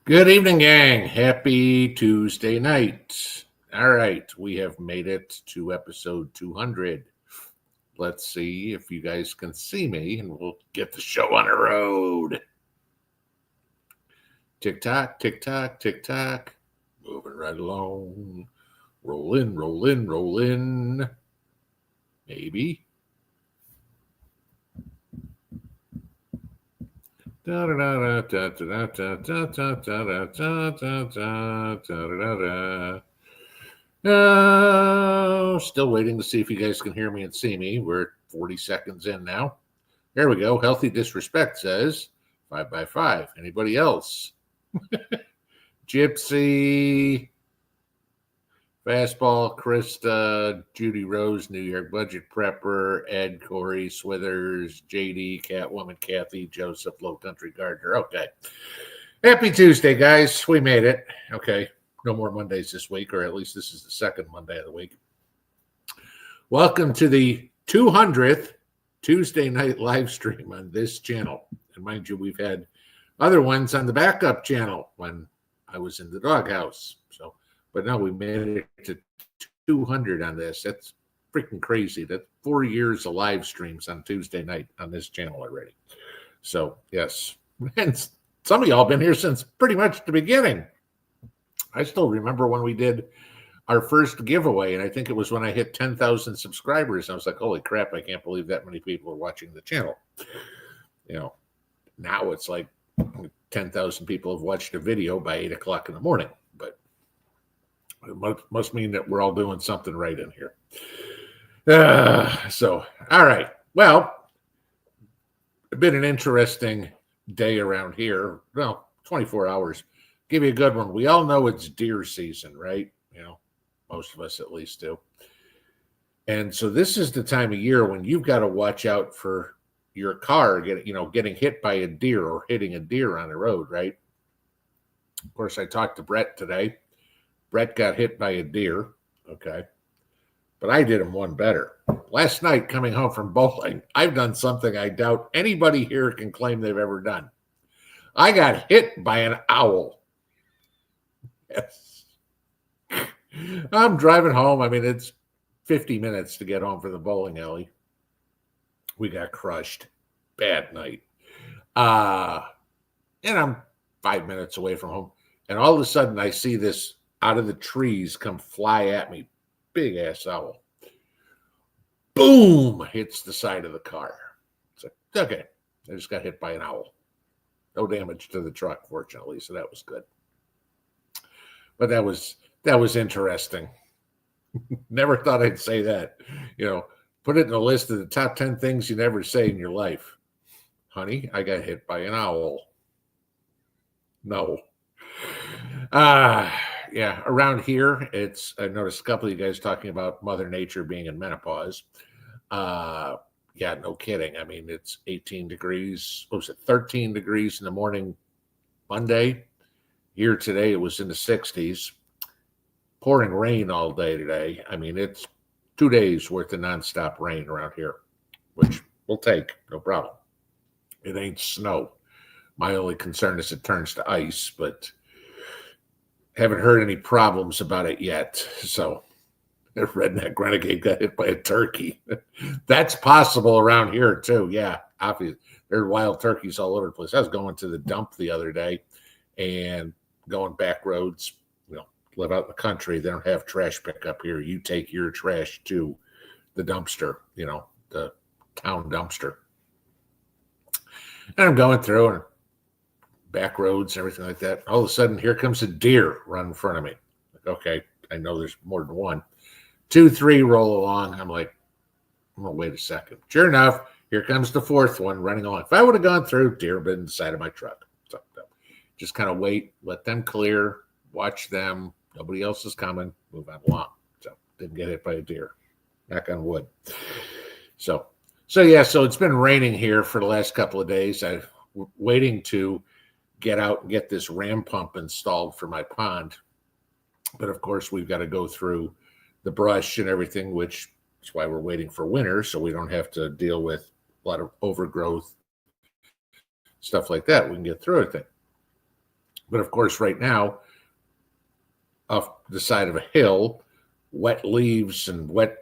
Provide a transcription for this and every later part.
Good evening, gang. Happy Tuesday night. All right, we have made it to episode 200. Let's see if you guys can see me, and we'll get the show on the road. Tick tock, tick tock, tick tock. Moving right along. Roll in, roll in, roll in. Maybe. Still waiting to see if you guys can hear me and see me. We're 40 seconds in now. There we go. Healthy Disrespect says 5x5. Anybody else? Gypsy, Fastball, Krista, Judy Rose, New York Budget Prepper, Ed, Corey, Swithers, JD, Catwoman, Kathy, Joseph, Low Country Gardener. Okay. Happy Tuesday, guys. We made it. Okay. No more Mondays this week, or at least this is the second Monday of the week. Welcome to the 200th Tuesday night live stream on this channel. And mind you, we've had other ones on the backup channel when I was in the doghouse. So, but now we made it to 200 on this. That's freaking crazy. That's 4 years of live streams on Tuesday night on this channel already. So, yes. And some of y'all been here since pretty much the beginning. I still remember when we did our first giveaway, and I think it was when I hit 10,000 subscribers. I was like, holy crap, I can't believe that many people are watching the channel. You know, now it's like 10,000 people have watched a video by 8 o'clock in the morning, but it must mean that we're all doing something right in here. So, all right. Well, it's been an interesting day around here. Well, 24 hours. Give you a good one. We all know it's deer season, right? You know, most of us at least do. And so this is the time of year when you've got to watch out for your car getting hit by a deer or hitting a deer on the road, right? Of course, I talked to Brett today. Brett got hit by a deer, okay? But I did him one better. Last night, coming home from bowling, I've done something I doubt anybody here can claim they've ever done. I got hit by an owl. Yes. I'm driving home. I mean, it's 50 minutes to get home from the bowling alley. We got crushed. Bad night. And I'm 5 minutes away from home. And all of a sudden, I see this out of the trees come fly at me. Big ass owl. Boom! Hits the side of the car. It's like, okay. I just got hit by an owl. No damage to the truck, fortunately, so that was good. But that was interesting. Never thought I'd say that. You know, put it in a list of the top 10 things you never say in your life. Honey, I got hit by an owl. No. Yeah, around here, I noticed a couple of you guys talking about Mother Nature being in menopause. Yeah, no kidding. I mean, it's 18 degrees. What was it, 13 degrees in the morning Monday? Here today, it was in the 60s. Pouring rain all day today. I mean, it's 2 days worth of nonstop rain around here, which we'll take, no problem. It ain't snow. My only concern is it turns to ice, but haven't heard any problems about it yet. So, Redneck Renegade got hit by a turkey. That's possible around here, too. Yeah, obviously. There are wild turkeys all over the place. I was going to the dump the other day and going back roads. Live out in the country. They don't have trash pickup here. You take your trash to the dumpster, the town dumpster. And I'm going through and back roads and everything like that. All of a sudden, here comes a deer run in front of me. Like, okay, I know there's more than one. 2, 3 roll along. I'm like, I'm going to wait a second. Sure enough, here comes the fourth one running along. If I would have gone through, deer would have been inside of my truck. So, just kind of wait, let them clear, watch them. Nobody else is coming. Move on along. So didn't get hit by a deer. Knock on wood. So it's been raining here for the last couple of days. I'm waiting to get out and get this ram pump installed for my pond. But of course, we've got to go through the brush and everything, which is why we're waiting for winter, so we don't have to deal with a lot of overgrowth, stuff like that. We can get through it. But of course, right now, off the side of a hill, wet leaves and wet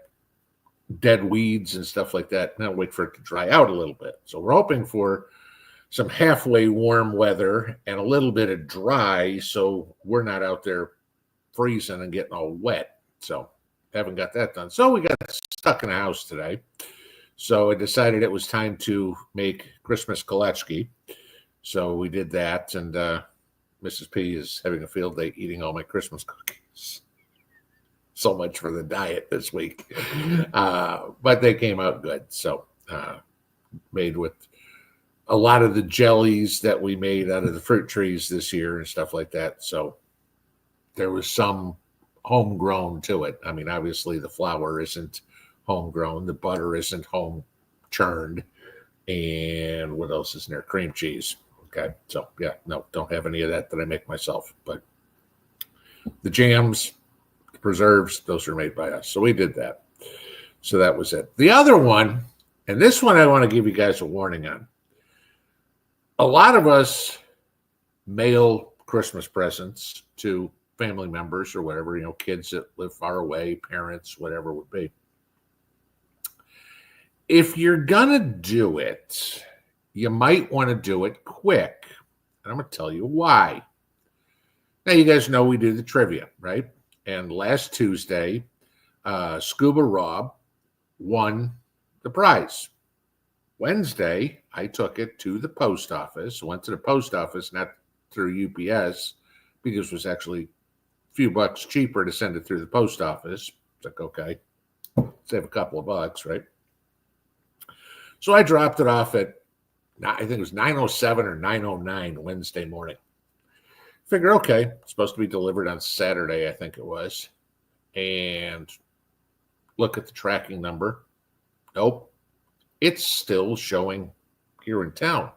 dead weeds and stuff like that. Now wait for it to dry out a little bit. So we're hoping for some halfway warm weather and a little bit of dry, so we're not out there freezing and getting all wet. So haven't got that done. So we got stuck in the house today. So I decided it was time to make Christmas kolachki. So we did that, and Mrs. P is having a field day eating all my Christmas cookies. So much for the diet this week. But they came out good. So made with a lot of the jellies that we made out of the fruit trees this year and stuff like that. So there was some homegrown to it. I mean, obviously the flour isn't homegrown. The butter isn't home churned. And what else is in there? Cream cheese. Okay. So yeah, no, don't have any of that I make myself. But the jams, the preserves, those are made by us. So we did that. So that was it. The other one, and this one I want to give you guys a warning on. A lot of us mail Christmas presents to family members or whatever, kids that live far away, parents, whatever it would be. If you're going to do it, you might want to do it quick. And I'm going to tell you why. Now, you guys know we do the trivia, right? And last Tuesday, Scuba Rob won the prize. Wednesday, I took it to the post office. Went to the post office, not through UPS, because it was actually a few bucks cheaper to send it through the post office. It's like, okay, save a couple of bucks, right? So I dropped it off at, I think it was 9:07 or 9:09 Wednesday morning. Figure, okay, it's supposed to be delivered on Saturday, I think it was. And look at the tracking number. Nope. It's still showing here in town.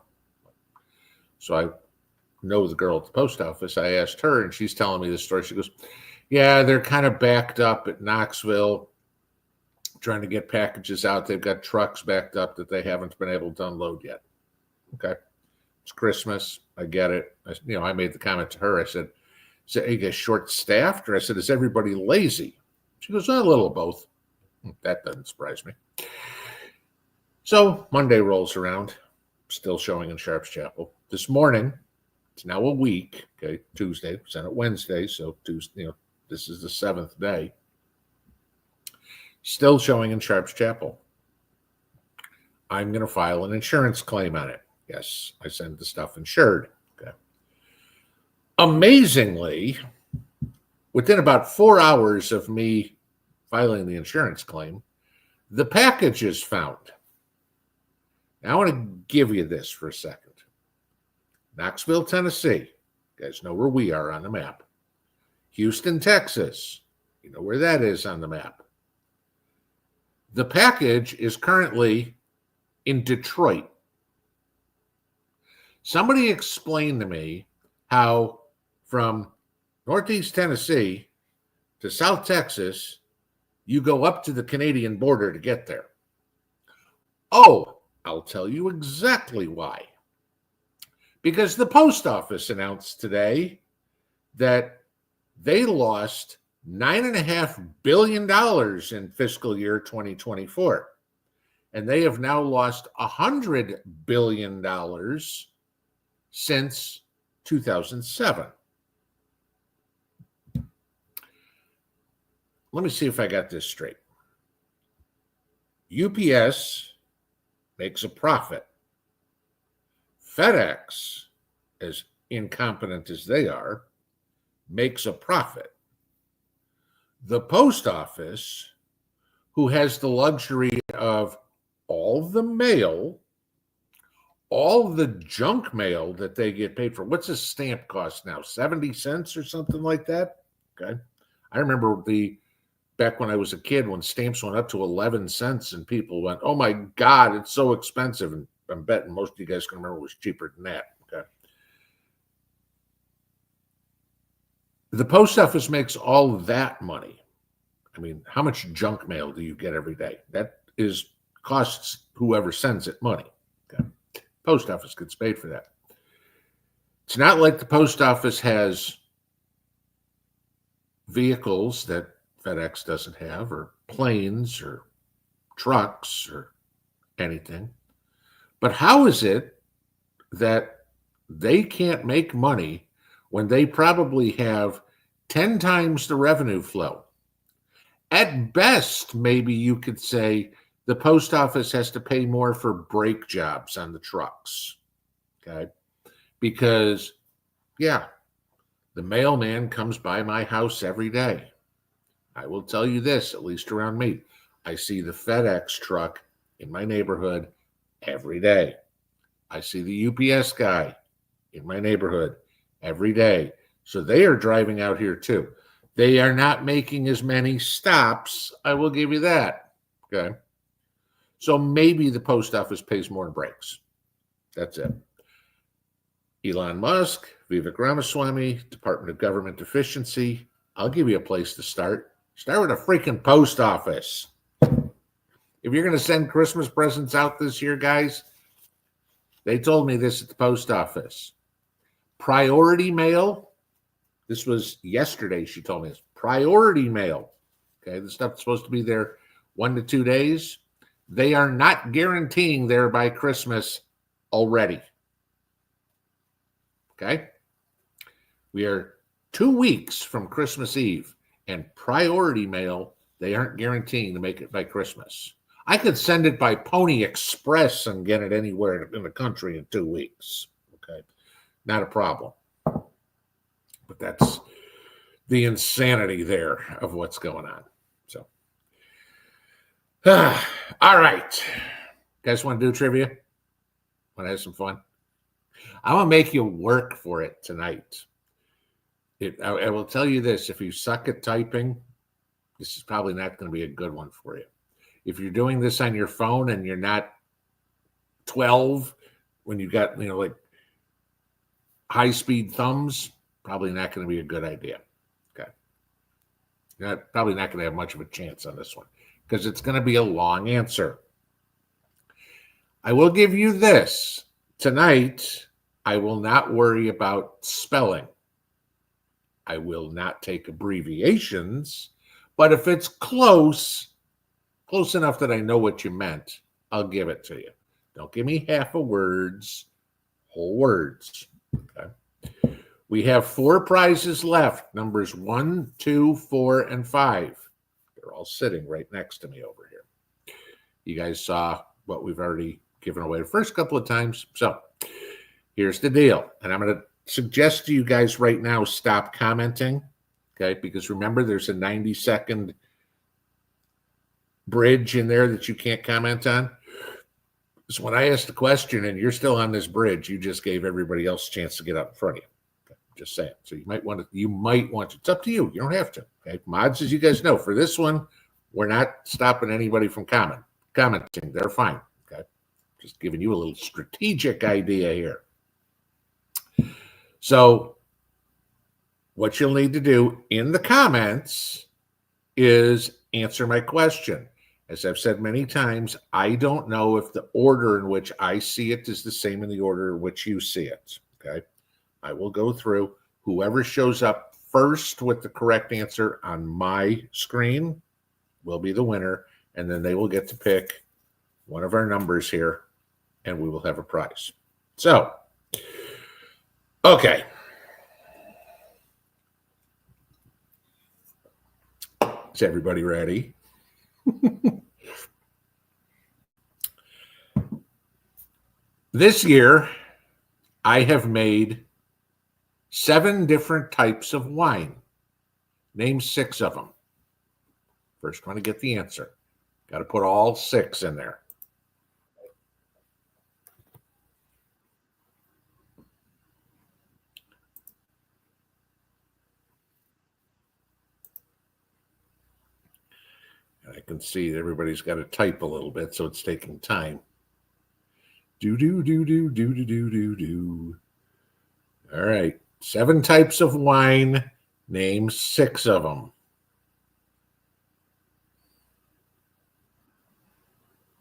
So I know the girl at the post office. I asked her, and she's telling me the story. She goes, yeah, they're kind of backed up at Knoxville, trying to get packages out. They've got trucks backed up that they haven't been able to unload yet. Okay. It's Christmas. I get it. I made the comment to her. I said, are you guys short-staffed? Or I said, is everybody lazy? She goes, a little of both. That doesn't surprise me. So Monday rolls around, still showing in Sharps Chapel. This morning, it's now a week. Okay, Tuesday, sent it Wednesday, so Tuesday, this is the 7th day. Still showing in Sharps Chapel. I'm going to file an insurance claim on it. Yes, I send the stuff insured. Okay. Amazingly, within about 4 hours of me filing the insurance claim, the package is found. Now, I want to give you this for a second. Knoxville, Tennessee. You guys know where we are on the map. Houston, Texas. You know where that is on the map. The package is currently in Detroit. Somebody explained to me how from Northeast Tennessee to South Texas, you go up to the Canadian border to get there. Oh, I'll tell you exactly why. Because the post office announced today that they lost $9.5 billion in fiscal year 2024. And they have now lost $100 billion since 2007. Let me see if I got this straight. UPS makes a profit. FedEx, as incompetent as they are, makes a profit. The post office, who has the luxury of all the mail, all the junk mail that they get paid for. What's a stamp cost now? 70 cents or something like that? Okay. I remember back when I was a kid, when stamps went up to 11 cents and people went, oh my God, it's so expensive. And I'm betting most of you guys can remember it was cheaper than that. Okay. The post office makes all that money. I mean, how much junk mail do you get every day? That costs whoever sends it money. Okay. Post office gets paid for that. It's not like the post office has vehicles that FedEx doesn't have, or planes, or trucks, or anything. But how is it that they can't make money when they probably have 10 times the revenue flow? At best, maybe you could say the post office has to pay more for brake jobs on the trucks. Okay. Because, yeah, the mailman comes by my house every day. I will tell you this, at least around me, I see the FedEx truck in my neighborhood every day. I see the UPS guy in my neighborhood every day. So they are driving out here too. They are not making as many stops. I will give you that. Okay. So maybe the post office pays more in brakes. That's it. Elon Musk, Vivek Ramaswamy, Department of Government Efficiency. I'll give you a place to start. Start with a freaking post office. If you're going to send Christmas presents out this year, guys, they told me this at the post office. Priority mail. This was yesterday, she told me this. Priority mail. Okay, the stuff's supposed to be there 1 to 2 days. They are not guaranteeing there by Christmas already. Okay? We are 2 weeks from Christmas Eve, and priority mail, they aren't guaranteeing to make it by Christmas. I could send it by Pony Express and get it anywhere in the country in 2 weeks. Okay? Not a problem. But that's the insanity there of what's going on. So, all right. Guys want to do trivia? Want to have some fun? I'm going to make you work for it tonight. I will tell you this. If you suck at typing, this is probably not going to be a good one for you. If you're doing this on your phone and you're not 12 when you got, like high-speed thumbs, probably not going to be a good idea. Okay. You're probably not going to have much of a chance on this one because it's going to be a long answer. I will give you this. Tonight, I will not worry about spelling. I will not take abbreviations, but if it's close enough that I know what you meant, I'll give it to you. Don't give me half of words, whole words. Okay. We have 4 prizes left, numbers 1, 2, 4, and 5. They're all sitting right next to me over here. You guys saw what we've already given away the first couple of times. So here's the deal. And I'm going to suggest to you guys right now, stop commenting. Okay. Because remember, there's a 90-second bridge in there that you can't comment on. So when I ask the question and you're still on this bridge, you just gave everybody else a chance to get up in front of you. Okay, just saying. So you might want to, it's up to you. You don't have to. Okay. Mods, as you guys know, for this one, we're not stopping anybody from commenting. They're fine. Okay. Just giving you a little strategic idea here. So what you'll need to do in the comments is answer my question. As I've said many times, I don't know if the order in which I see it is the same in the order in which you see it. Okay. I will go through. Whoever shows up first with the correct answer on my screen will be the winner, and then they will get to pick one of our numbers here, and we will have a prize. So, okay. Is everybody ready? This year, I have made 7 different types of wine. Name 6 of them. First one to get the answer. Got to put all 6 in there. And I can see that everybody's got to type a little bit, so it's taking time. Do. All right. 7 types of wine. Name 6 of them.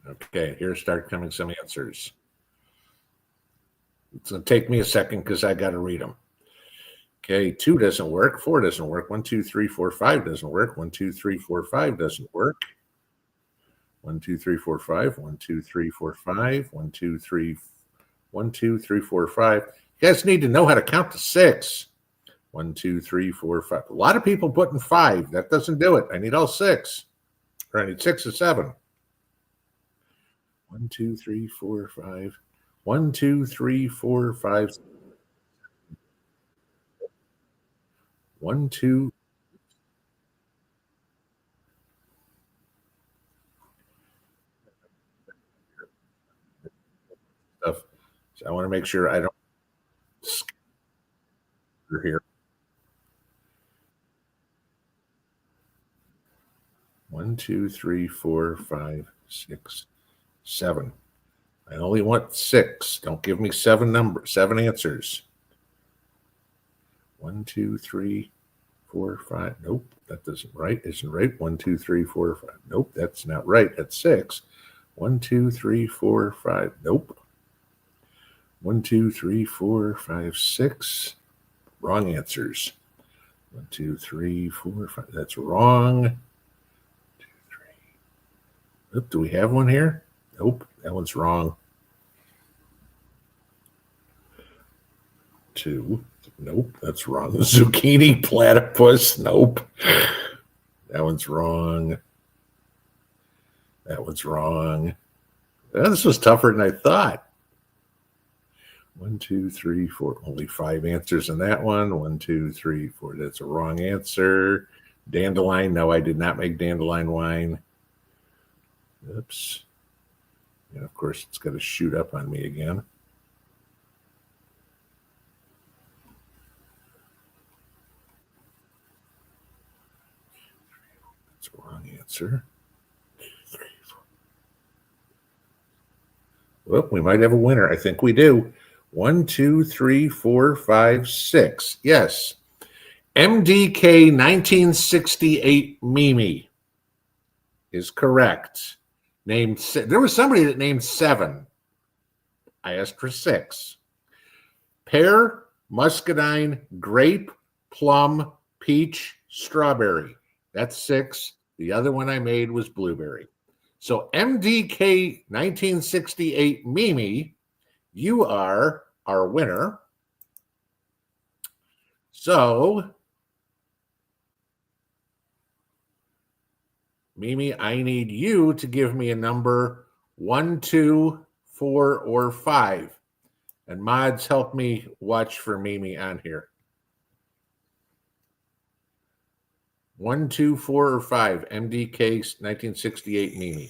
Okay, here start coming some answers. It's going to take me a second because I got to read them. Okay, 2 doesn't work. 4 doesn't work. 1, 2, 3, 4, 5 doesn't work. 1, 2, 3, 4, 5 doesn't work. 1, 2, 3, 4, 5. 1, 2, 3, 4, 5. 1, 2, 3, 1, 2, 3, 4, 5. You guys need to know how to count to 6. 1, 2, 3, 4, 5. A lot of people putting 5. That doesn't do it. I need all 6. Or I need 6 or 7. 1, 2, 3, 4, 5. 1, 2, 3, 4, 5. 1, 2. Stuff. So I want to make sure I don't scare here. 1, 2, 3, 4, 5, 6, 7. I only want 6. Don't give me 7 answers. 1, 2, 3, 4, 5. Nope, that isn't right. 1, 2, 3, 4, 5. Nope, that's not right. That's 6. 1, 2, 3, 4, 5. Nope. 1, 2, 3, 4, 5, 6. Wrong answers. 1, 2, 3, 4, 5. That's wrong. 2, 3. Oop, do we have one here? Nope, that one's wrong. 2. Nope, that's wrong. Zucchini platypus. Nope. That one's wrong. That one's wrong. Oh, this was tougher than I thought. 1, 2, 3, 4. Only 5 answers in that one. 1, 2, 3, 4. That's a wrong answer. Dandelion. No, I did not make dandelion wine. Oops. And of course, it's going to shoot up on me again. That's a wrong answer. 2, 3, 4. Well, we might have a winner. I think we do. 1, 2, 3, 4, 5, 6. Yes. MDK 1968 Mimi is correct. There was somebody that named 7. I asked for 6. Pear, muscadine, grape, plum, peach, strawberry. That's 6. The other one I made was blueberry. So MDK 1968 Mimi, you are our winner. So, Mimi, I need you to give me a number 1, 2, 4, or 5. And mods, help me watch for Mimi on here. 1, 2, 4, or 5. MDK 1968 Mimi.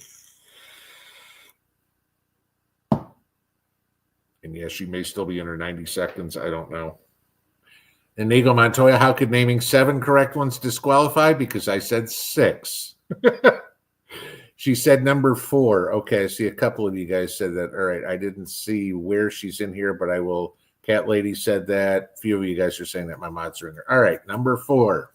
And yes, she may still be under 90 seconds. I don't know. Inigo Montoya, how could naming 7 correct ones disqualify? Because I said 6. She said number 4. Okay, I see a couple of you guys said that. All right, I didn't see where she's in here, but I will. Cat Lady said that. A few of you guys are saying that my mods are in there. All right, number 4.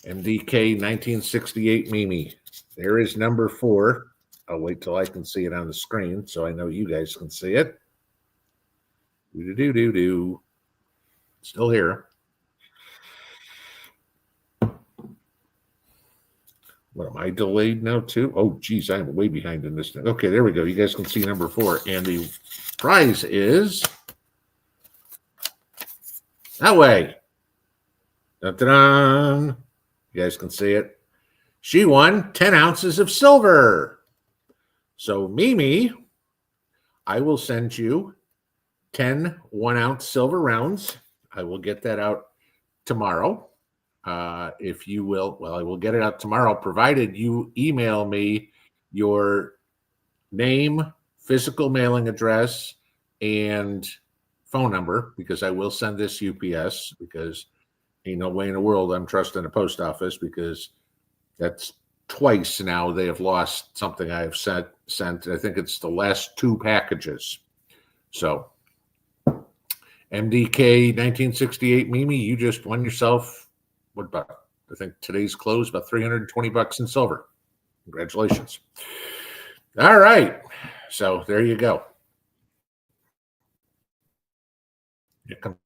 MDK 1968 Mimi. There is number 4. I'll wait till I can see it on the screen so I know you guys can see it. Do. Still here. What, am I delayed now too? Oh, geez, I'm way behind in this thing. Okay, there we go. You guys can see number 4. And the prize is that way. Dun-dun-dun. You guys can see it. She won 10 ounces of silver. So, Mimi, I will send you 10 1-ounce silver rounds. I will get that out tomorrow. If you will, well, I will get it out tomorrow, provided you email me your name, physical mailing address, and phone number, because I will send this UPS, because ain't no way in the world I'm trusting the post office, because that's twice now they have lost something I have sent. I think it's the last 2 packages. So MDK 1968 Mimi, you just won yourself, what about, I think today's close, about $320 in silver. Congratulations. All right. So there you go. It comes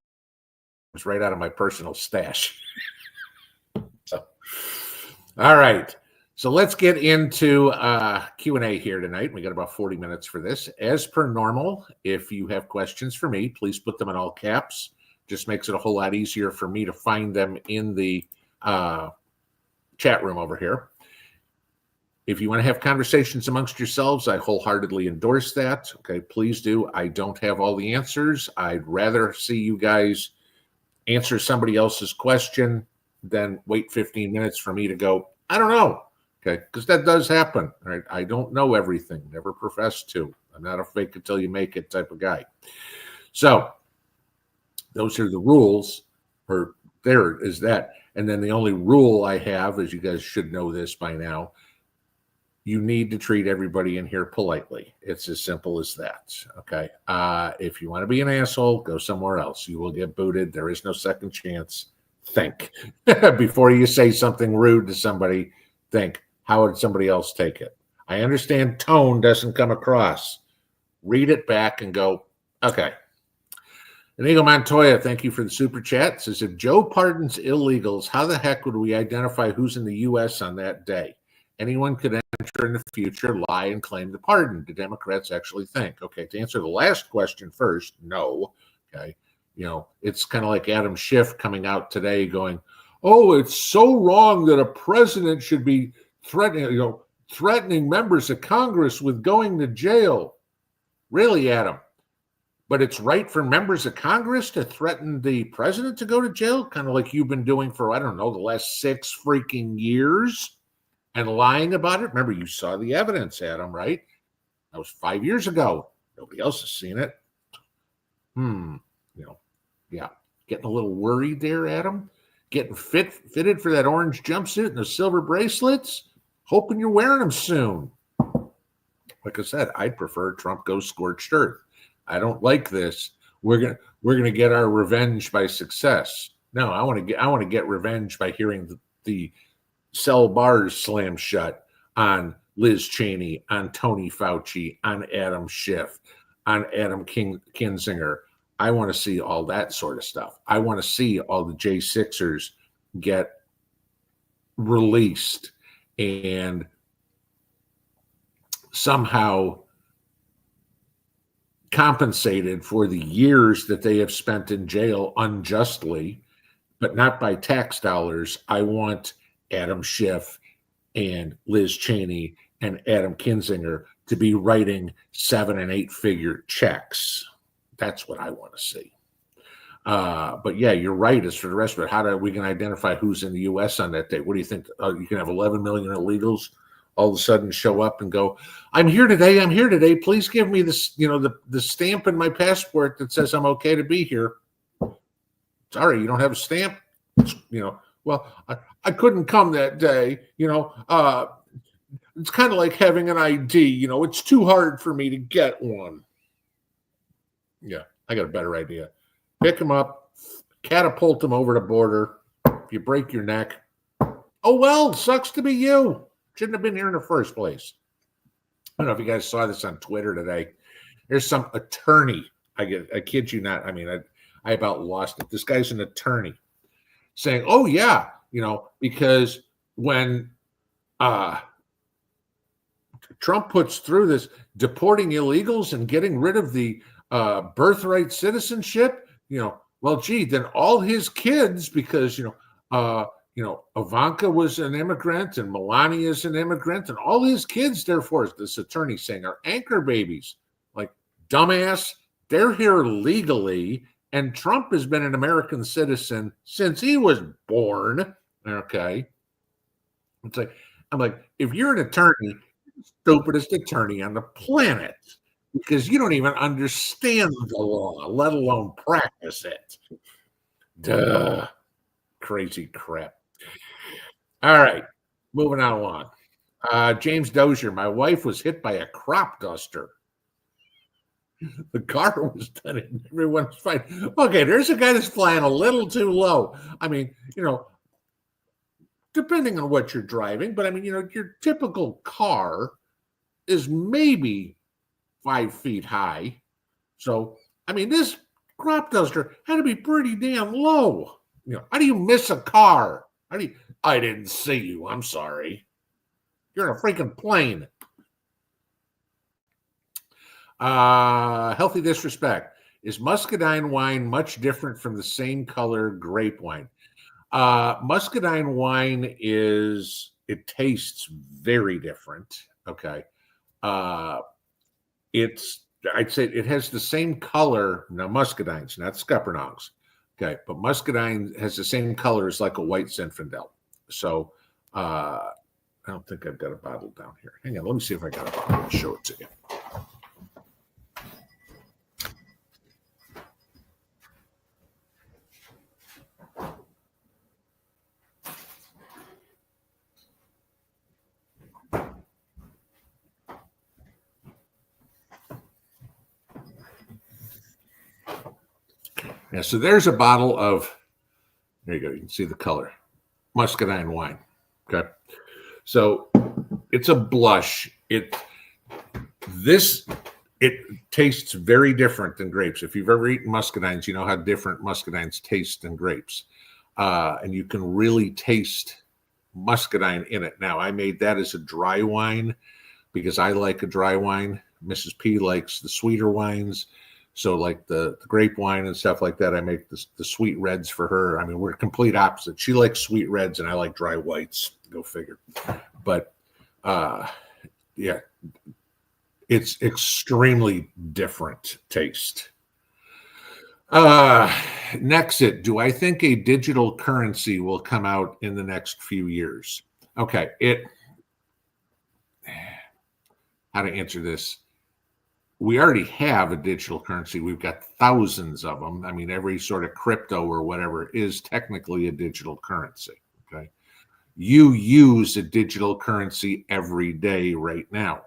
right out of my personal stash. So, all right. So let's get into Q&A here tonight. We got about 40 minutes for this. As per normal, if you have questions for me, please put them in all caps. Just makes it a whole lot easier for me to find them in the chat room over here. If you want to have conversations amongst yourselves, I wholeheartedly endorse that. Okay, please do. I don't have all the answers. I'd rather see you guys answer somebody else's question than wait 15 minutes for me to go, I don't know. Okay, because that does happen. Right? I don't know everything, never profess to. I'm not a fake until you make it type of guy. So those are the rules, or there is that. And then the only rule I have, as you guys should know this by now, you need to treat everybody in here politely. It's as simple as that. Okay. If you want to be an asshole, go somewhere else. You will get booted. There is no second chance. Think before you say something rude to somebody. Think, how would somebody else take it? I understand tone doesn't come across. Read it back and go, okay. Inigo Montoya, thank you for the super chat. Says, if Joe pardons illegals, how the heck would we identify who's in the U.S. on that day? Anyone could enter in the future, lie, and claim the pardon. Do Democrats actually think? Okay, to answer the last question first, no. Okay, you know, it's kind of like Adam Schiff coming out today going, oh, it's so wrong that a president should be threatening members of Congress with going to jail. Really, Adam? But it's right for members of Congress to threaten the president to go to jail, kind of like you've been doing for, I don't know, the last 6 freaking years and lying about it. Remember, you saw the evidence, Adam, right? That was 5 years ago. Nobody else has seen it. Yeah. Getting a little worried there, Adam. Getting fitted for that orange jumpsuit and the silver bracelets. Hoping you're wearing them soon. Like I said, I'd prefer Trump goes scorched earth. I don't like this. We're gonna get our revenge by success. No, I want to get revenge by hearing the cell bars slam shut on Liz Cheney, on Tony Fauci, on Adam Schiff, on Adam Kinzinger. I want to see all that sort of stuff. I want to see all the J6ers get released and somehow compensated for the years that they have spent in jail unjustly, but not by tax dollars. I want Adam Schiff and Liz Cheney and Adam Kinzinger to be writing 7- and 8-figure checks. That's what I want to see. But yeah, you're right. As for the rest of it, how are we going to identify who's in the U.S. on that day? What do you think? You can have 11 million illegals all of a sudden show up and go, I'm here today. Please give me this, the stamp in my passport that says I'm okay to be here. Sorry, you don't have a stamp? Well, I couldn't come that day. It's kind of like having an ID. It's too hard for me to get one. Yeah, I got a better idea. Pick them up, catapult them over the border. If you break your neck, oh well, sucks to be you. Shouldn't have been here in the first place. I don't know if you guys saw this on Twitter today. There's some attorney. I kid you not. I mean, I about lost it. This guy's an attorney saying, oh yeah, because when Trump puts through this deporting illegals and getting rid of the birthright citizenship, well, gee, then all his kids, because, Ivanka was an immigrant and Melania is an immigrant, and all his kids, therefore, this attorney saying, are anchor babies. Like, dumbass, they're here legally, and Trump has been an American citizen since he was born. Okay. It's like, I'm like, if you're an attorney, stupidest attorney on the planet, because you don't even understand the law, let alone practice it. Duh. Crazy crap. All right, moving on along. James Dozier, my wife was hit by a crop duster. The car was done and everyone's fine. Okay, there's a guy that's flying a little too low. I mean, depending on what you're driving, but I mean, your typical car is maybe 5 feet high. So, I mean, this crop duster had to be pretty damn low. How do you miss a car? I didn't see you. I'm sorry. You're in a freaking plane. Healthy disrespect. Is muscadine wine much different from the same color grape wine? Muscadine wine it tastes very different. Okay. I'd say it has the same color. Now, muscadines, not scuppernongs. Okay. But muscadine has the same color as like a white Zinfandel. So, I don't think I've got a bottle down here. Hang on. Let me see if I got a bottle. I'll show it to you. Yeah, so there's a bottle of, there you go, you can see the color, muscadine wine. Okay. So it's a blush. It tastes very different than grapes. If you've ever eaten muscadines, you know how different muscadines taste than grapes. And you can really taste muscadine in it. Now, I made that as a dry wine because I like a dry wine. Mrs. P likes the sweeter wines. So like the grape wine and stuff like that, I make the sweet reds for her. I mean, we're complete opposite. She likes sweet reds and I like dry whites. Go figure. But yeah, it's extremely different taste. Nexit, do I think a digital currency will come out in the next few years? Okay, how to answer this? We already have a digital currency. We've got thousands of them. I mean, every sort of crypto or whatever is technically a digital currency. Okay. You use a digital currency every day right now.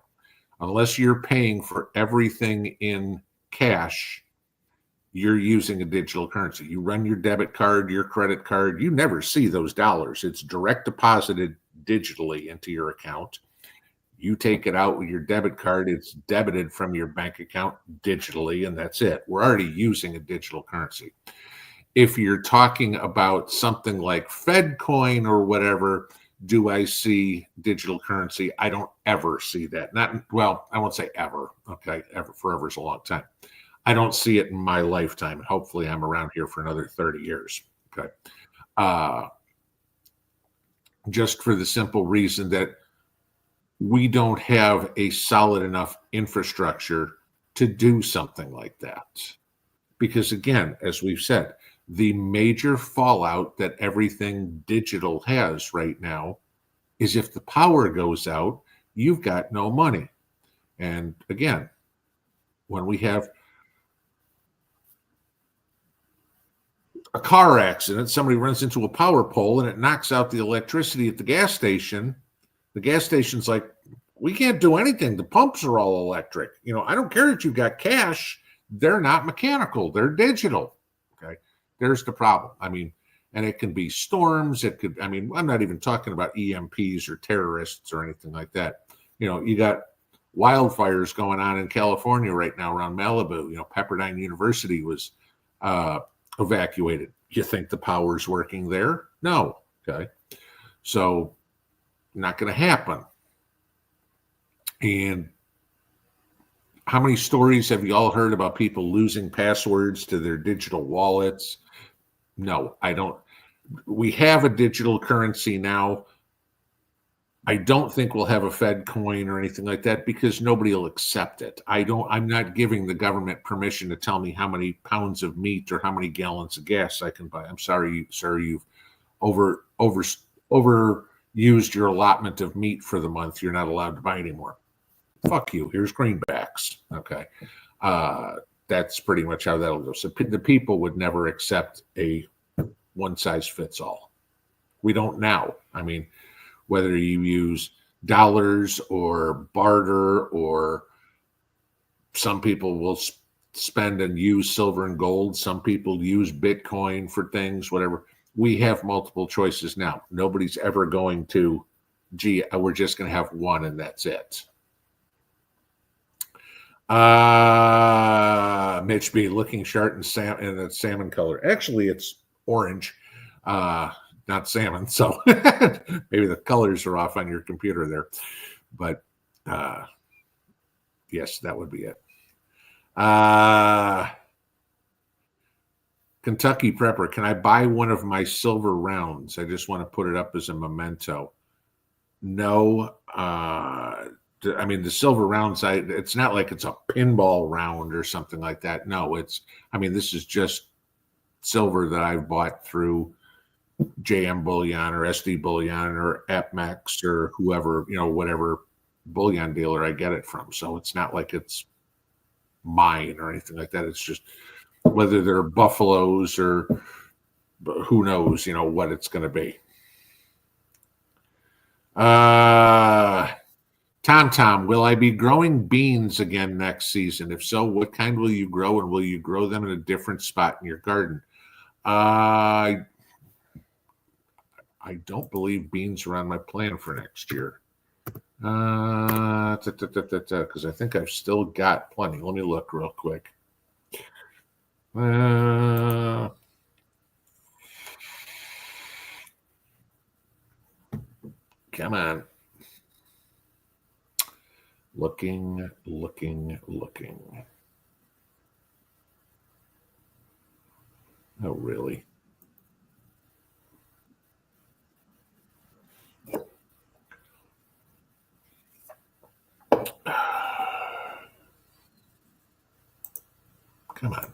Unless you're paying for everything in cash, you're using a digital currency. You run your debit card, your credit card, you never see those dollars. It's direct deposited digitally into your account. You take it out with your debit card, it's debited from your bank account digitally, and that's it. We're already using a digital currency. If you're talking about something like Fed coin or whatever, do I see digital currency? I don't ever see that. Well, I won't say ever. Okay, ever, forever is a long time. I don't see it in my lifetime. Hopefully I'm around here for another 30 years. Okay. Just for the simple reason that we don't have a solid enough infrastructure to do something like that. Because again, as we've said, the major fallout that everything digital has right now is if the power goes out, you've got no money. And again, when we have a car accident, somebody runs into a power pole and it knocks out the electricity at the gas station, the gas station's like, we can't do anything. The pumps are all electric. I don't care that you've got cash. They're not mechanical. They're digital. Okay. There's the problem. I mean, and it can be storms. I'm not even talking about EMPs or terrorists or anything like that. You got wildfires going on in California right now around Malibu. Pepperdine University was evacuated. You think the power's working there? No. Okay. So, not going to happen. And how many stories have you all heard about people losing passwords to their digital wallets? No, I don't. We have a digital currency now. I don't think we'll have a Fed coin or anything like that because nobody will accept it. I'm not giving the government permission to tell me how many pounds of meat or how many gallons of gas I can buy. I'm sorry, sir, you've used your allotment of meat for the month. You're not allowed to buy anymore. Fuck you. Here's greenbacks. Okay. That's pretty much how that'll go. So the people would never accept a one size fits all. We don't now. I mean, whether you use dollars or barter, or some people will spend and use silver and gold. Some people use Bitcoin for things, whatever. We have multiple choices now. Nobody's ever going to, we're just going to have one and that's it. Mitch B, looking sharp in a salmon color. Actually, it's orange, not salmon. So maybe the colors are off on your computer there. But yes, that would be it. Kentucky Prepper, can I buy one of my silver rounds? I just want to put it up as a memento. No. I mean, the silver rounds, it's not like it's a pinball round or something like that. No, this is just silver that I've bought through JM Bullion or SD Bullion or AppMax or whoever, whatever bullion dealer I get it from. So it's not like it's mine or anything like that. It's just whether they're buffaloes or who knows, what it's going to be. Tom, will I be growing beans again next season? If so, what kind will you grow, and will you grow them in a different spot in your garden? I don't believe beans are on my plan for next year. Because I think I've still got plenty. Let me look real quick. Come on. Looking. Oh, really? Come on.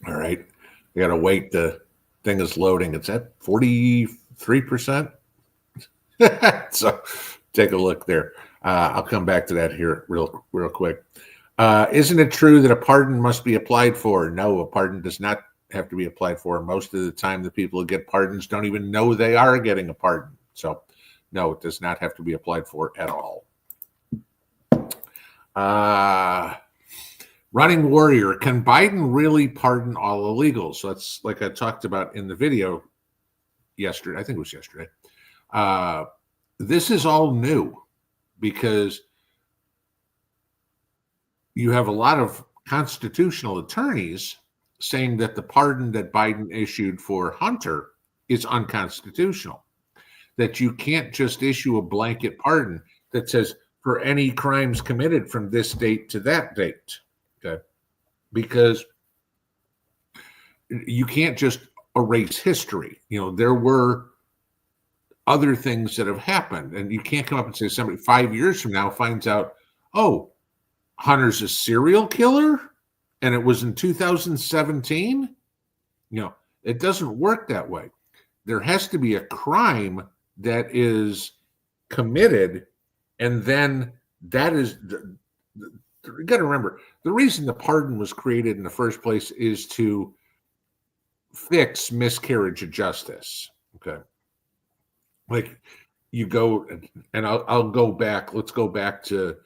All right. I got to wait. The thing is loading. It's at 43%. So take a look there. I'll come back to that here real quick. Isn't it true that a pardon must be applied for? No, a pardon does not have to be applied for. Most of the time, the people who get pardons don't even know they are getting a pardon. So, no, it does not have to be applied for at all. Running Warrior, can Biden really pardon all illegals? So that's like I talked about in the video yesterday. I think it was yesterday. This is all new because you have a lot of constitutional attorneys saying that the pardon that Biden issued for Hunter is unconstitutional, that you can't just issue a blanket pardon that says for any crimes committed from this date to that date. Okay. Because you can't just erase history. There were other things that have happened, and you can't come up and say somebody 5 years from now finds out, oh, Hunter's a serial killer and it was in 2017. It doesn't work that way. There has to be a crime that is committed, and then that is you got to remember, the reason the pardon was created in the first place is to fix miscarriage of justice. Okay. Like you go, and I'll go back. Let's go back to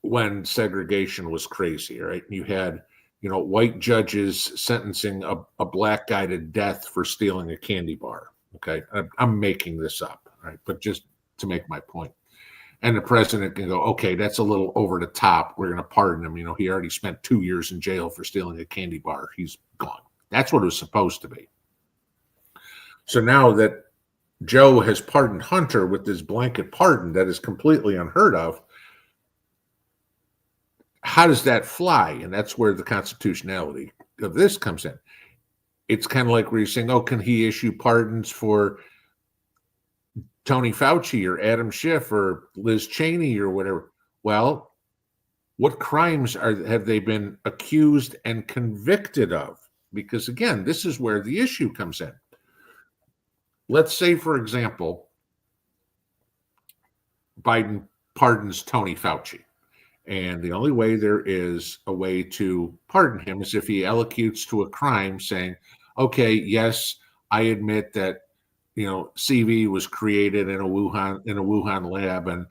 when segregation was crazy, right? You had, white judges sentencing a black guy to death for stealing a candy bar. Okay. I'm making this up, right? But just to make my point. And the president can go, okay, that's a little over the top. We're going to pardon him. He already spent 2 years in jail for stealing a candy bar. He's gone. That's what it was supposed to be. So now that Joe has pardoned Hunter with this blanket pardon that is completely unheard of, how does that fly? And that's where the constitutionality of this comes in. It's kind of like where you're saying, oh, can he issue pardons for Tony Fauci or Adam Schiff or Liz Cheney or whatever? Well, what crimes have they been accused and convicted of? Because again, this is where the issue comes in. Let's say, for example, Biden pardons Tony Fauci. And the only way there is a way to pardon him is if he allocutes to a crime saying, okay, yes, I admit that, CV was created in a Wuhan lab, and,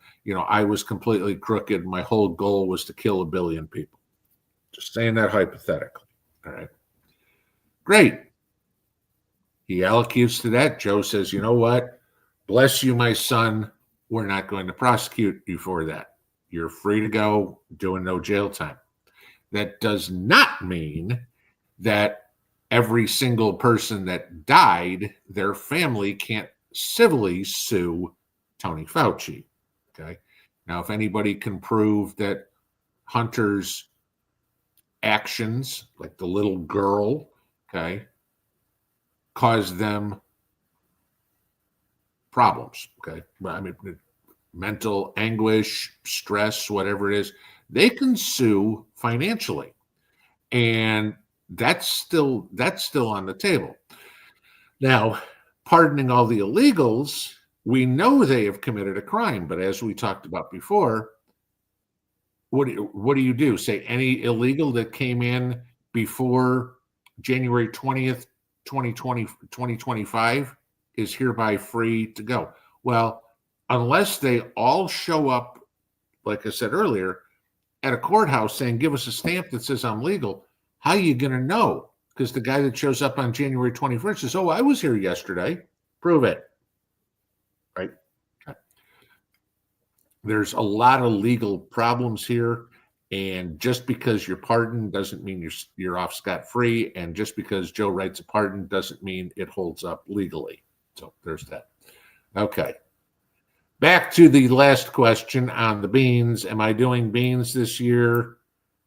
I was completely crooked. My whole goal was to kill 1 billion people. Just saying that hypothetically. All right. Great. He allocutes to that. Joe says, you know what? Bless you, my son. we're not going to prosecute you for that. You're free to go, doing no jail time. That does not mean that every single person that died, their family can't civilly sue Tony Fauci. Okay. Now, if anybody can prove that Hunter's actions, like the little girl, okay, caused them problems, okay, I mean, mental anguish, stress, whatever it is, they can sue financially, and that's still on the table. Now, pardoning all the illegals, we know they have committed a crime, but as we talked about before, what do you do? Say any illegal that came in before January 20th, 2025 is hereby free to go. Well, unless they all show up, like I said earlier, at a courthouse saying, give us a stamp that says I'm legal, how are you going to know? Because the guy that shows up on January 21st says, oh, I was here yesterday. Prove it. Right? There's a lot of legal problems here. And just because you're pardoned doesn't mean you're off scot-free. And just because Joe writes a pardon doesn't mean it holds up legally. So there's that. Okay. Back to the last question on the beans. Am I doing beans this year?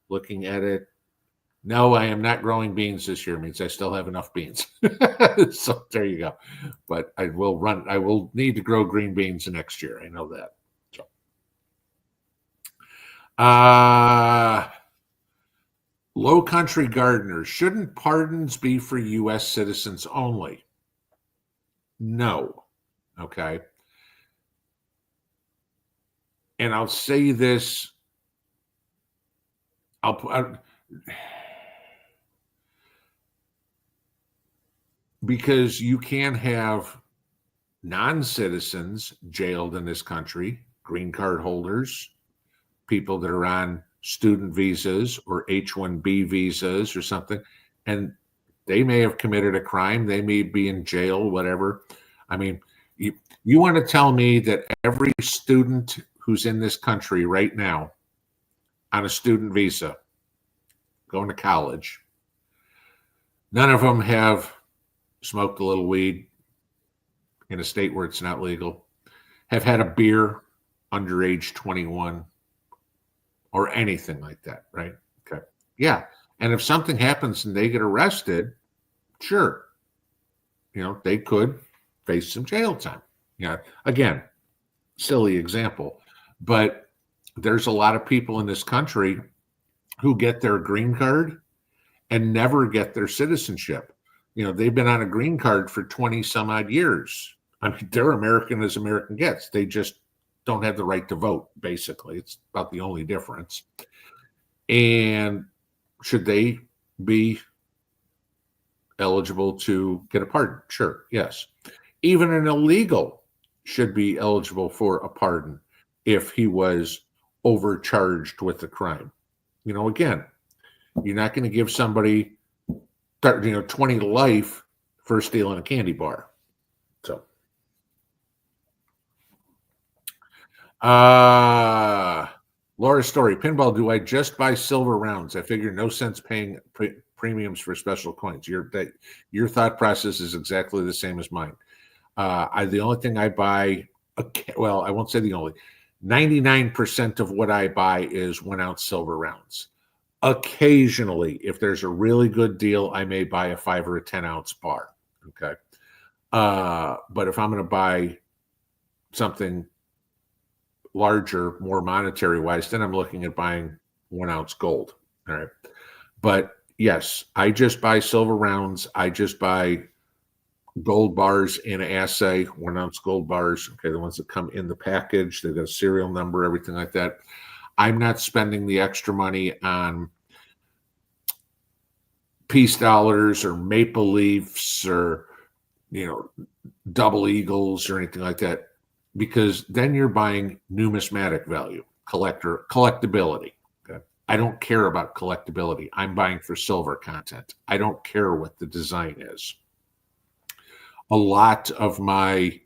Looking at it. No, I am not growing beans this year. It means I still have enough beans. So there you go. But I will need to grow green beans next year. I know that. So. Low country gardeners. Shouldn't pardons be for U.S. citizens only? No. Okay. And I'll say this. Because you can have non-citizens jailed in this country, green card holders, people that are on student visas or H-1B visas or something, and they may have committed a crime. They may be in jail, whatever. I mean, you want to tell me that every student who's in this country right now on a student visa, going to college, none of them have smoked a little weed in a state where it's not legal, have had a beer under age 21, or anything like that, right? Okay. Yeah. And if something happens and they get arrested, sure, they could face some jail time. Yeah. Again, silly example, but there's a lot of people in this country who get their green card and never get their citizenship. They've been on a green card for 20 some odd years. I mean, they're American as American gets. They just don't have the right to vote, basically. It's about the only difference. And should they be eligible to get a pardon? Sure, yes. Even an illegal should be eligible for a pardon if he was overcharged with a crime. Again, you're not going to give somebody 20 to life for stealing a candy bar. So Laura's story, pinball, do I just buy silver rounds? I figure no sense paying premiums for special coins. Your thought process is exactly the same as mine. The only thing I buy, well, I won't say the only, 99% of what I buy is 1 ounce silver rounds. Occasionally, if there's a really good deal, I may buy a 5 or a 10 ounce bar. Okay. But if I'm going to buy something larger, more monetary wise, then I'm looking at buying 1 ounce gold. All right. But yes, I just buy silver rounds. I just buy gold bars in an assay, 1 ounce gold bars. Okay. The ones that come in the package, they've got a serial number, everything like that. I'm not spending the extra money on peace dollars or maple leafs or, double eagles or anything like that, because then you're buying numismatic value, collectability. Okay. I don't care about collectability. I'm buying for silver content. I don't care what the design is. A lot of my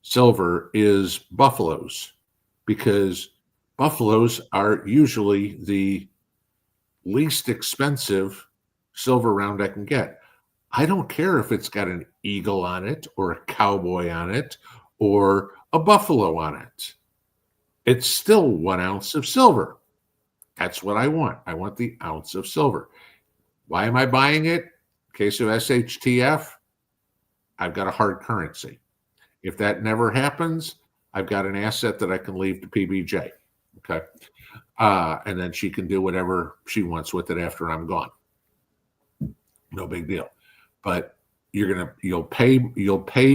silver is buffaloes, because buffaloes are usually the least expensive silver round I can get. I don't care if it's got an eagle on it or a cowboy on it or a buffalo on it. It's still 1 ounce of silver. That's what I want. I want the ounce of silver. Why am I buying it? In case of SHTF, I've got a hard currency. If that never happens, I've got an asset that I can leave to PBJ. Okay. And then she can do whatever she wants with it after I'm gone. No big deal. But you'll pay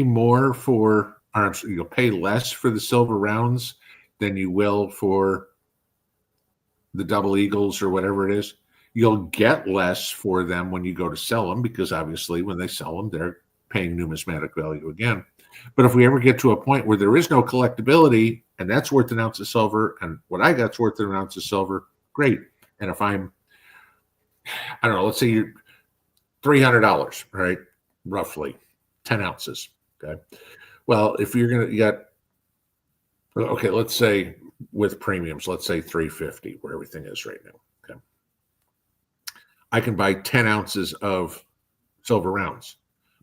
more for, or you'll pay less for the silver rounds than you will for the double eagles or whatever it is. You'll get less for them when you go to sell them, because obviously when they sell them, they're paying numismatic value again. But if we ever get to a point where there is no collectability and that's worth an ounce of silver, and what I got's worth an ounce of silver, great. And if I don't know, let's say you're $300, right? Roughly 10 ounces. Okay. Well, if you got, okay, let's say with premiums, let's say 350, where everything is right now. Okay. I can buy 10 ounces of silver rounds,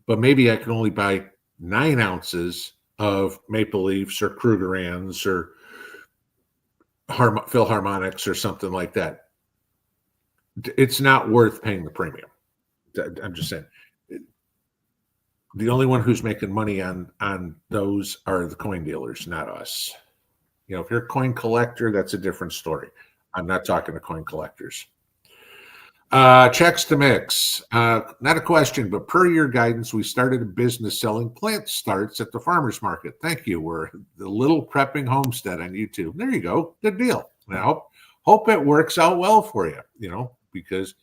but maybe I can only buy 9 ounces of Maple Leafs or Krugerrands or Philharmonics or something like that. It's not worth paying the premium. I'm just saying. The only one who's making money on those are the coin dealers, not us. You know, if you're a coin collector, that's a different story. I'm not talking to coin collectors. Checks to mix. Not a question, but per your guidance, we started a business selling plant starts at the farmer's market. Thank you. We're the Little Prepping Homestead on YouTube. There you go. Good deal. Now, hope it works out well for you, you know, because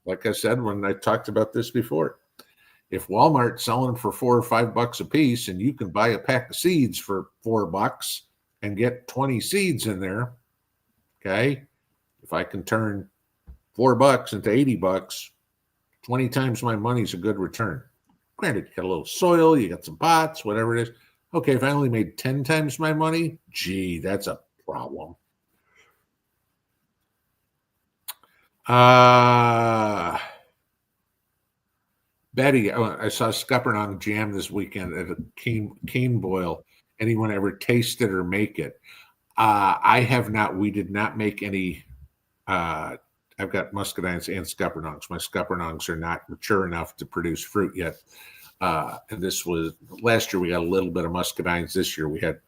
like I said, when I talked about this before, if Walmart's selling for $4 or $5 a piece and you can buy a pack of seeds for $4 and get 20 seeds in there, okay, if I can turn $4 into $80, 20 times my money's a good return. Granted, you got a little soil, you got some pots, whatever it is. Okay, if I only made 10 times my money, gee, that's a problem. Betty, I saw Scuppernong jam this weekend at a cane boil. Anyone ever taste it or make it? I have not. We did not make any. I've got muscadines and scuppernongs. My scuppernongs are not mature enough to produce fruit yet. And this was last year. We got a little bit of muscadines. This year we had.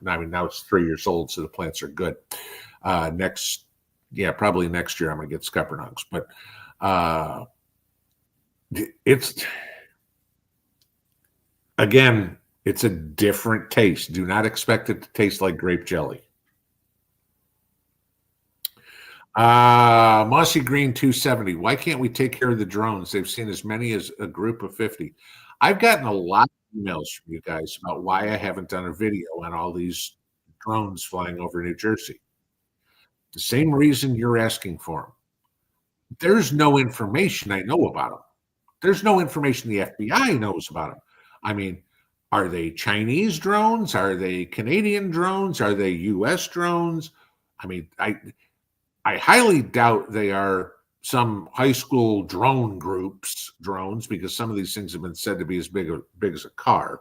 I mean, now it's 3 years old, so the plants are good. Probably next year I'm gonna get scuppernongs. But it's again, it's a different taste. Do not expect it to taste like grape jelly. Mossy Green 270. Why can't we take care of the drones? They've seen as many as a group of 50. I've gotten a lot of emails from you guys about why I haven't done a video on all these drones flying over New Jersey. The same reason you're asking for them. There's no information I know about them. There's no information the FBI knows about them. I mean, are they Chinese drones? Are they Canadian drones? Are they U.S. drones? I mean, I highly doubt they are some high school drone groups drones, because some of these things have been said to be as big as a car.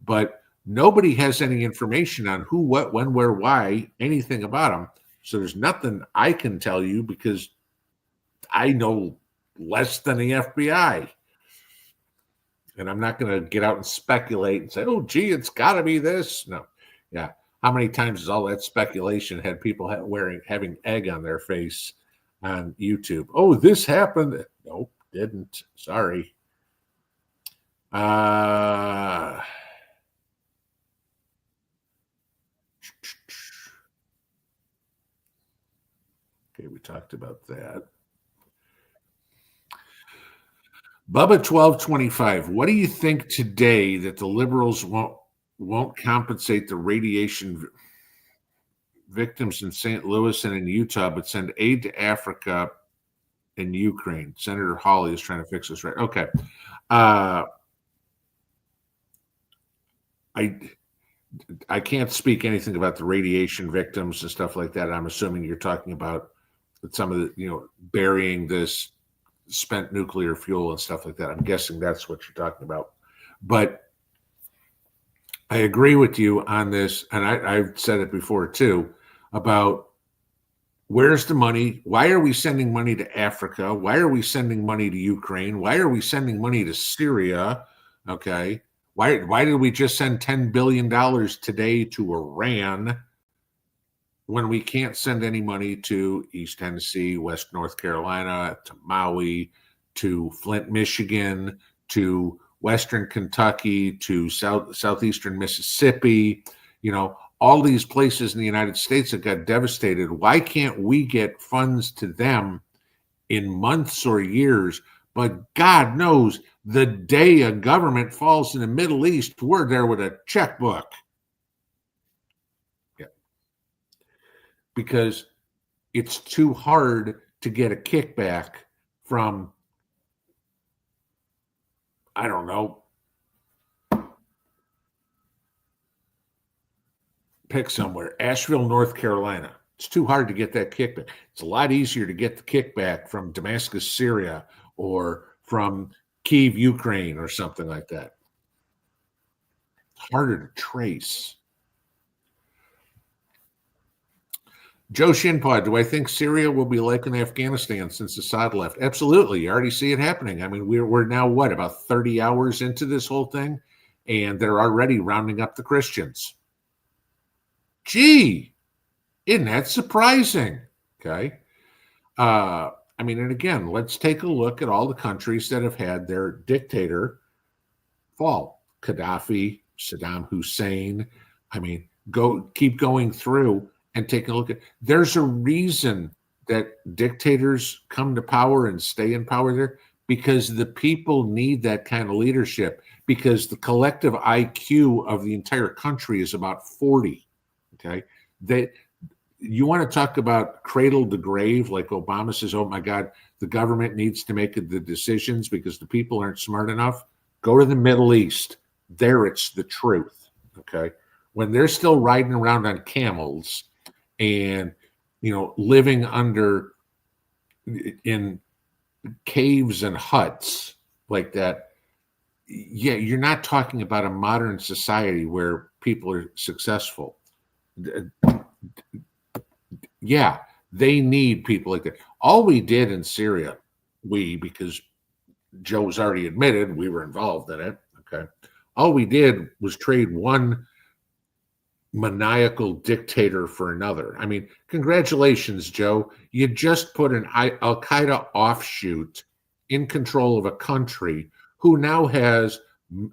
But nobody has any information on who, what, when, where, why, anything about them. So there's nothing I can tell you, because I know less than the FBI. And I'm not going to get out and speculate and say, oh, gee, it's got to be this. No. Yeah. How many times has all that speculation had people having egg on their face on YouTube? Oh, this happened. Nope, didn't. Sorry. Okay, we talked about that. Bubba 1225. What do you think today that the liberals won't compensate the radiation victims in St. Louis and in Utah, but send aid to Africa and Ukraine? Senator Hawley is trying to fix this, right? Okay. I can't speak anything about the radiation victims and stuff like that. I'm assuming you're talking about some of the, burying this spent nuclear fuel and stuff like that. I'm guessing that's what you're talking about. But I agree with you on this, and I've said it before too, about where's the money? Why are we sending money to Africa? Why are we sending money to Ukraine? Why are we sending money to Syria? Okay. Why did we just send $10 billion today to Iran when we can't send any money to East Tennessee, West North Carolina, to Maui, to Flint, Michigan, to Western Kentucky, to southeastern Mississippi, all these places in the United States that got devastated? Why can't we get funds to them in months or years? But God knows the day a government falls in the Middle East, we're there with a checkbook. Yeah. Because it's too hard to get a kickback from, I don't know, pick somewhere, Asheville, North Carolina. It's too hard to get that kickback. It's a lot easier to get the kickback from Damascus, Syria, or from Kyiv, Ukraine, or something like that. It's harder to trace. Joe Shinpod, do I think Syria will be like in Afghanistan since Assad left? Absolutely. You already see it happening. I mean, we're now, about 30 hours into this whole thing, and they're already rounding up the Christians. Gee, isn't that surprising? Okay. And again, let's take a look at all the countries that have had their dictator fall. Gaddafi, Saddam Hussein. Keep going through and take a look at. There's a reason that dictators come to power and stay in power there, because the people need that kind of leadership, because the collective IQ of the entire country is about 40. Okay. You want to talk about cradle to grave, like Obama says, oh my God, the government needs to make the decisions because the people aren't smart enough. Go to the Middle East. There it's the truth. Okay. When they're still riding around on camels and, living in caves and huts like that, yeah, you're not talking about a modern society where people are successful. Yeah, they need people like that. All we did in Syria, because Joe's already admitted we were involved in it, okay? All we did was trade one maniacal dictator for another. Congratulations, Joe. You just put an Al-Qaeda offshoot in control of a country who now has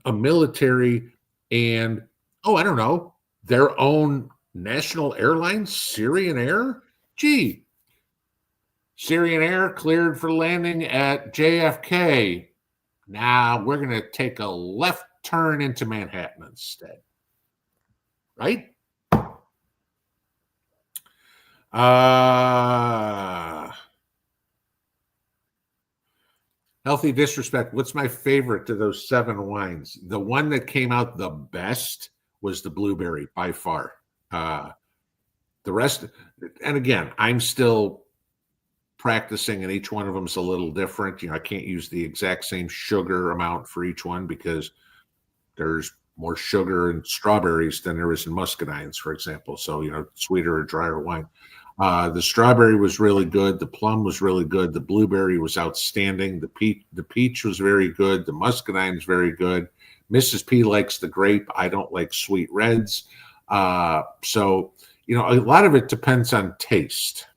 a military and, I don't know, their own national airlines, Syrian Air. Gee, Syrian Air cleared for landing at JFK. Now we're going to take a left turn into Manhattan instead. Right? Healthy Disrespect. What's my favorite of those 7 wines? The one that came out the best was the blueberry by far. The rest, and again, I'm still practicing, and each one of them is a little different. I can't use the exact same sugar amount for each one because there's more sugar in strawberries than there is in muscadines, for example. So, sweeter or drier wine. The strawberry was really good. The plum was really good. The blueberry was outstanding. The peach was very good. The muscadine is very good. Mrs. P likes the grape. I don't like sweet reds. So, a lot of it depends on taste,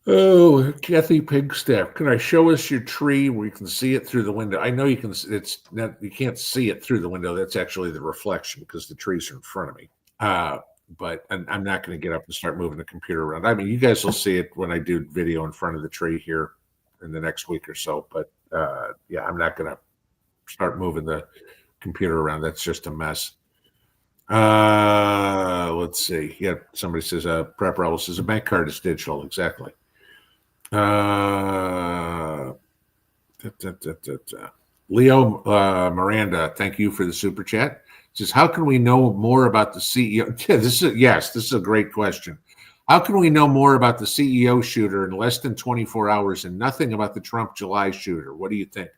Oh, Kathy Pigstaff, can I show us your tree where you can see it through the window? I know you can. It's not. You can't see it through the window. That's actually the reflection because the trees are in front of me. But I'm not going to get up and start moving the computer around. You guys will see it when I do video in front of the tree here in the next week or so. But yeah, I'm not going to start moving the computer around. That's just a mess. Let's see. Yeah, somebody says Prep Rebel says a bank card is digital. Exactly. Leo Miranda, thank you for the super chat. Says, how can we know more about the CEO? This is a great question. How can we know more about the CEO shooter in less than 24 hours and nothing about the Trump July shooter? What do you think?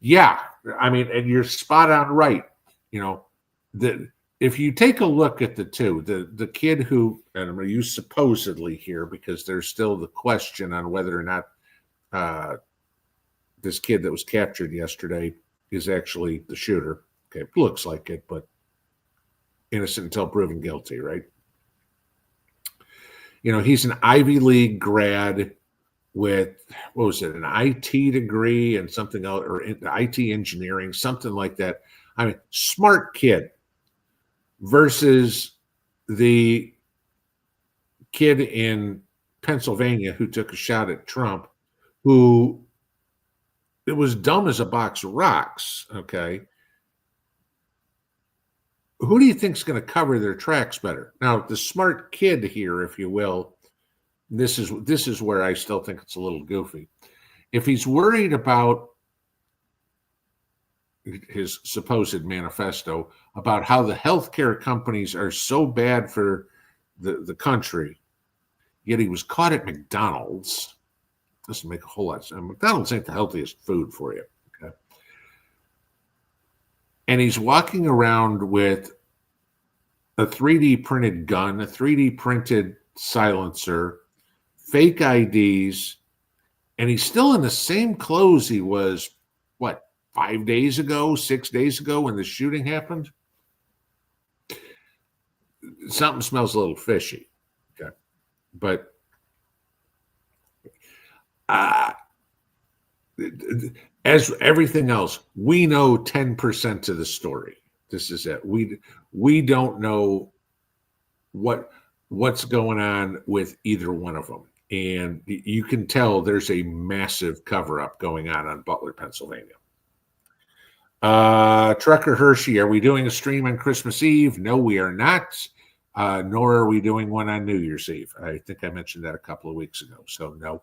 Yeah, I mean, and you're spot on right. You know, if you take a look at the two, the kid who, and I'm going to use supposedly here because there's still the question on whether or not this kid that was captured yesterday is actually the shooter. Okay, looks like it, but innocent until proven guilty, right? You know, he's an Ivy League grad with, what was it, an IT degree and something else, or IT engineering, something like that. I mean, smart kid versus the kid in Pennsylvania who took a shot at Trump, who it was dumb as a box of rocks. Okay. Who do you think is going to cover their tracks better? Now, the smart kid here, if you will, this is where I still think it's a little goofy. If he's worried about his supposed manifesto about how the healthcare companies are so bad for the country, yet he was caught at McDonald's. Doesn't make a whole lot of sense. McDonald's ain't the healthiest food for you. Okay. And he's walking around with a 3D printed gun, a 3D printed silencer, fake IDs, and he's still in the same clothes he was, what, 5 days ago, 6 days ago when the shooting happened? Something smells a little fishy. Okay. But as everything else, we know 10% of the story. This is it. We don't know what's going on with either one of them. And you can tell there's a massive cover-up going on Butler, Pennsylvania. Trucker Hershey, are we doing a stream on Christmas Eve? No, we are not. Nor are we doing one on New Year's Eve. I think I mentioned that a couple of weeks ago. So no.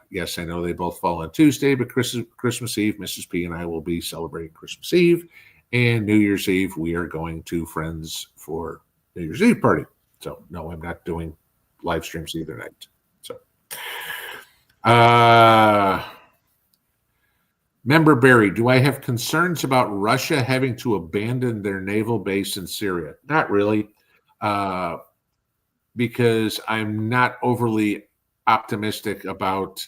Yes, I know they both fall on Tuesday, but Christmas Eve, Mrs. P and I will be celebrating Christmas Eve. And New Year's Eve, we are going to friends for New Year's Eve party. So no, I'm not doing live streams either night. So Member Barry, do I have concerns about Russia having to abandon their naval base in Syria? Not really, because I'm not overly optimistic about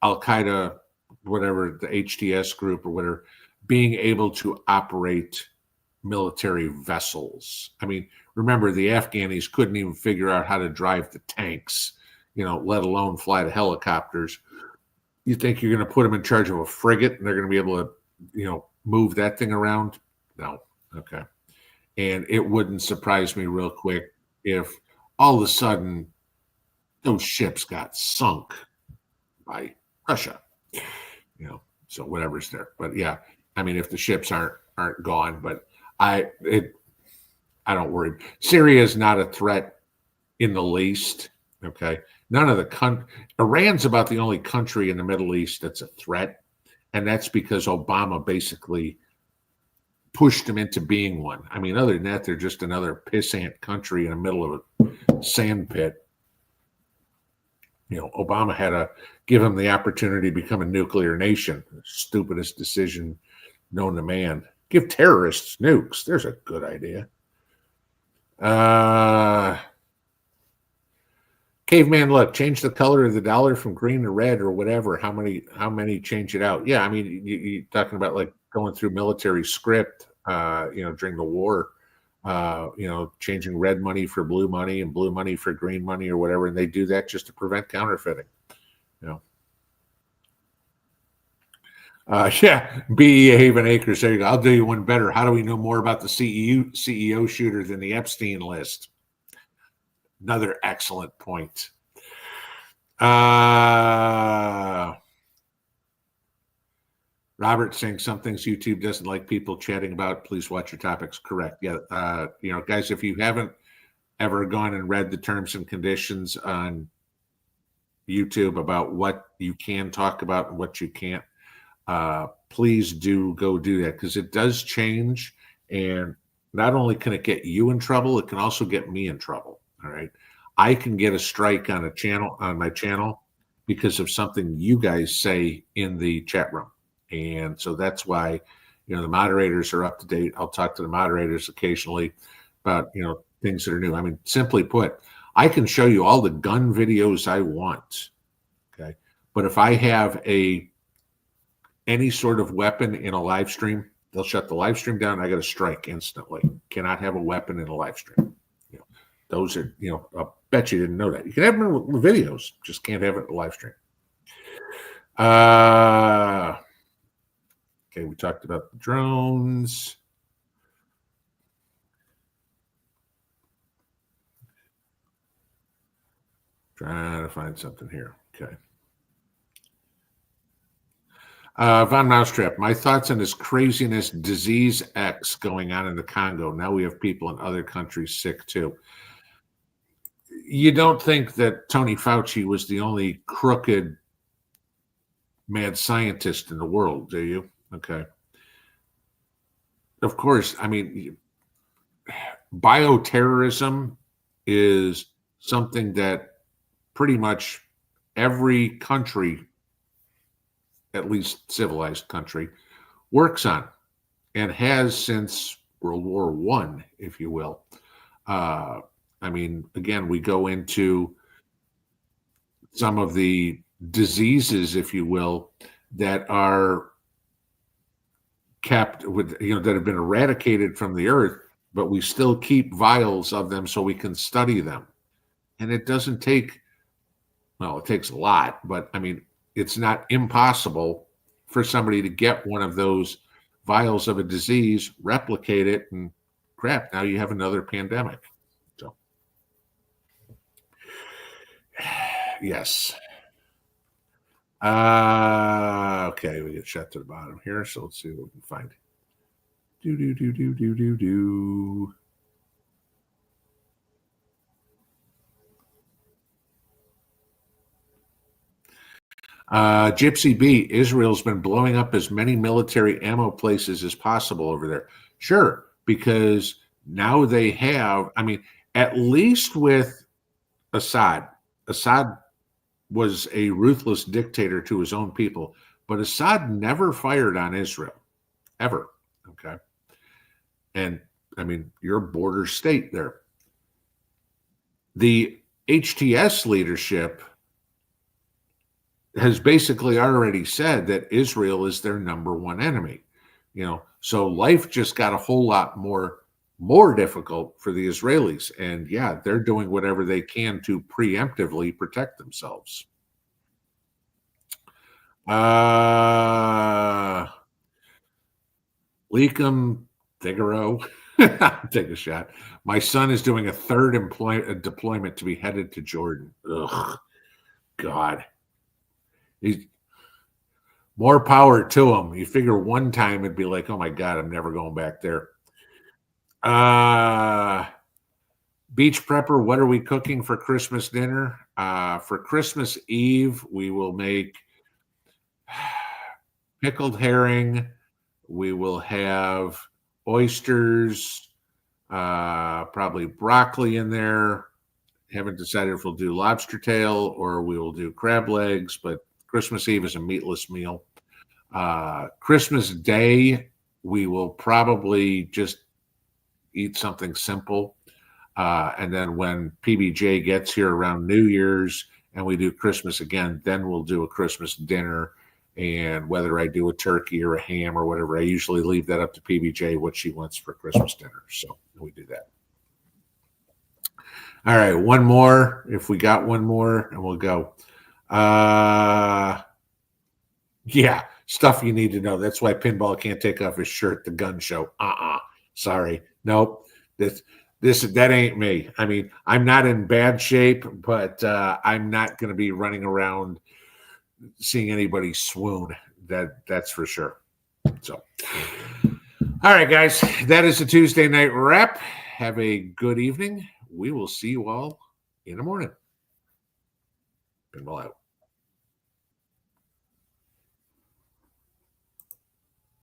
Al-Qaeda, whatever, the HTS group or whatever, being able to operate military vessels. I mean, remember, the Afghanis couldn't even figure out how to drive the tanks, let alone fly the helicopters. You think you're going to put them in charge of a frigate and they're going to be able to, move that thing around? No. Okay. And it wouldn't surprise me real quick if all of a sudden those ships got sunk by Russia, so whatever's there. But yeah, I mean, if the ships aren't gone, but I don't worry. Syria is not a threat in the least. Okay. None of Iran's about the only country in the Middle East that's a threat. And that's because Obama basically pushed them into being one. I mean, other than that, they're just another pissant country in the middle of a sand pit. Obama had to give him the opportunity to become a nuclear nation. Stupidest decision known to man. Give terrorists nukes. There's a good idea. Caveman, look, change the color of the dollar from green to red or whatever. How many change it out? Yeah, I mean, you're talking about like going through military script, during the war, changing red money for blue money and blue money for green money or whatever. And they do that just to prevent counterfeiting. Yeah, BE Haven Acres. There you go. I'll do you one better. How do we know more about the CEO shooter than the Epstein list? Another excellent point. Robert saying some things YouTube doesn't like people chatting about. Please watch your topics. Correct. Yeah. Guys, if you haven't ever gone and read the terms and conditions on YouTube about what you can talk about and what you can't, please do go do that, because it does change. And not only can it get you in trouble, it can also get me in trouble. All right. I can get a strike on my channel because of something you guys say in the chat room. And so that's why, the moderators are up to date. I'll talk to the moderators occasionally about, things that are new. I mean, simply put, I can show you all the gun videos I want. Okay. But if I have any sort of weapon in a live stream, they'll shut the live stream down. I got a strike instantly. Cannot have a weapon in a live stream. Those are, I'll bet you didn't know that. You can have them in videos, just can't have it in a live stream. Okay, we talked about the drones. Trying to find something here. Okay. Von Mousetrap, my thoughts on this craziness, disease X going on in the Congo. Now we have people in other countries sick too. You don't think that Tony Fauci was the only crooked mad scientist in the world, do you? Okay. Of course, I mean, bioterrorism is something that pretty much every country, at least civilized country, works on and has since World War I, if you will. I mean, again, we go into some of the diseases, if you will, that are kept with, that have been eradicated from the earth, but we still keep vials of them so we can study them. And it doesn't take, well, it takes a lot, but I mean, it's not impossible for somebody to get one of those vials of a disease, replicate it, and crap, now you have another pandemic. So, yes. Okay, we get shut to the bottom here, so let's see what we can find. Gypsy B, Israel's been blowing up as many military ammo places as possible over there. Sure, because now they have, I mean, at least with Assad was a ruthless dictator to his own people, but Assad never fired on Israel, ever. Okay. And I mean, you're a border state there. The HTS leadership has basically already said that Israel is their number one enemy. So life just got a whole lot more difficult for the Israelis. And yeah, they're doing whatever they can to preemptively protect themselves. Leakum Figaro, take a shot. My son is doing a third deployment to be headed to Jordan. Ugh, God. He's more power to him. You figure one time it'd be like, oh my God, I'm never going back there. Beach Prepper, what are we cooking for Christmas dinner? For Christmas Eve, we will make pickled herring. We will have oysters, probably broccoli in there. Haven't decided if we'll do lobster tail or we will do crab legs, but Christmas Eve is a meatless meal. Christmas Day, we will probably just eat something simple. And then when PBJ gets here around New Year's and we do Christmas again, then we'll do a Christmas dinner. And whether I do a turkey or a ham or whatever, I usually leave that up to PBJ, what she wants for Christmas dinner. So we do that. All right, one more. If we got one more, and we'll go. Yeah, stuff you need to know. That's why Pinball can't take off his shirt. The gun show. Sorry. Nope. That ain't me. I mean, I'm not in bad shape, but I'm not going to be running around seeing anybody swoon. That's for sure. So, all right, guys, that is the Tuesday night wrap. Have a good evening. We will see you all in the morning. Pinball out.